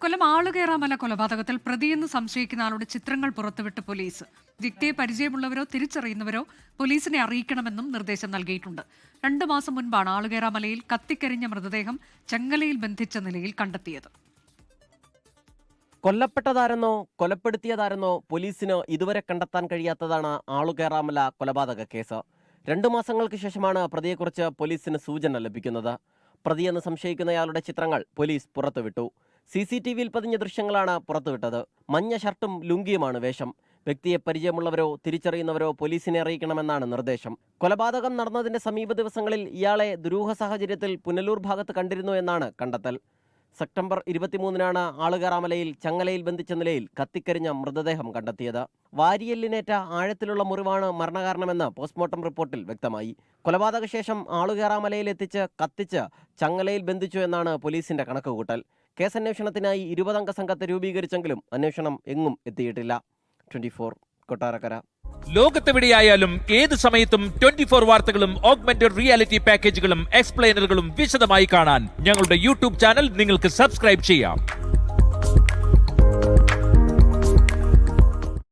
കൊല്ലം ആളുകേറാമല കൊലപാതകത്തിൽ പ്രതിയെന്ന് സംശയിക്കുന്ന ആളുടെ ചിത്രങ്ങൾ പുറത്തുവിട്ട് പോലീസ്. വ്യക്തിയെ പരിചയമുള്ളവരോ തിരിച്ചറിയുന്നവരോ പോലീസിനെ അറിയിക്കണമെന്നും നിർദ്ദേശം നൽകിയിട്ടുണ്ട്. 2 മാസം മുൻപാണ് ആളുകേറാമലയിൽ കത്തിക്കരിഞ്ഞ മൃതദേഹം ചങ്ങലയിൽ ബന്ധിച്ച നിലയിൽ കണ്ടെത്തിയത്. കൊല്ലപ്പെട്ടതാരെന്നോ കൊലപ്പെടുത്തിയതാരെന്നോ പോലീസിന് ഇതുവരെ കണ്ടെത്താൻ കഴിയാത്തതാണ് ആളുകേറാമല കൊലപാതക കേസ്. 2 മാസങ്ങൾക്ക് ശേഷമാണ് പ്രതിയെക്കുറിച്ച് പോലീസിന് സൂചന ലഭിക്കുന്നത്. പ്രതിയെന്ന് സംശയിക്കുന്നയാളുടെ ചിത്രങ്ങൾ പോലീസ് പുറത്തുവിട്ടു. CCTVയിൽ പതിഞ്ഞ ദൃശ്യങ്ങളാണ് പുറത്തുവിട്ടത്. മഞ്ഞ ഷർട്ടും ലുങ്കിയുമാണ് വേഷം. വ്യക്തിയെ പരിചയമുള്ളവരോ തിരിച്ചറിയുന്നവരോ പോലീസിനെ അറിയിക്കണമെന്നാണ് നിർദ്ദേശം. കൊലപാതകം നടന്നതിന്റെ സമീപ ദിവസങ്ങളിൽ ഇയാളെ ദുരൂഹ സാഹചര്യത്തിൽ പുനലൂർ ഭാഗത്ത് കണ്ടിരുന്നു എന്നാണ് കണ്ടെത്തൽ. സെപ്റ്റംബർ 23-നാണ് ആളുകേറാമലയിൽ ചങ്ങലയിൽ ബന്ധിച്ച നിലയിൽ കത്തിക്കരിഞ്ഞ മൃതദേഹം കണ്ടെത്തിയത്. വാരിയെല്ലിനേറ്റ ആഴത്തിലുള്ള മുറിവാണ് മരണകാരണമെന്ന് പോസ്റ്റ്മോർട്ടം റിപ്പോർട്ടിൽ വ്യക്തമായി. കൊലപാതക ശേഷം ആളുകേറാമലയിൽ എത്തിച്ച് കത്തിച്ച് ചങ്ങലയിൽ ബന്ധിച്ചു എന്നാണ് പോലീസിന്റെ കണക്കുകൂട്ടൽ. കേസന്വേഷണത്തിനായി 20-അംഗ സംഘത്തെ രൂപീകരിച്ചെങ്കിലും അന്വേഷണം എങ്ങും എത്തിയിട്ടില്ല. 24 കൊട്ടാരക്കര. ലോകത്തെവിടെയായാലും ഏത് സമയത്തും 24 വാർത്തകളും ഓഗ്മെന്റഡ് റിയാലിറ്റി പാക്കേജുകളും എക്സ്പ്ലെയിനറുകളും വിശദമായി കാണാൻ ഞങ്ങളുടെ യൂട്യൂബ് ചാനൽ നിങ്ങൾക്ക് സബ്സ്ക്രൈബ് ചെയ്യാം.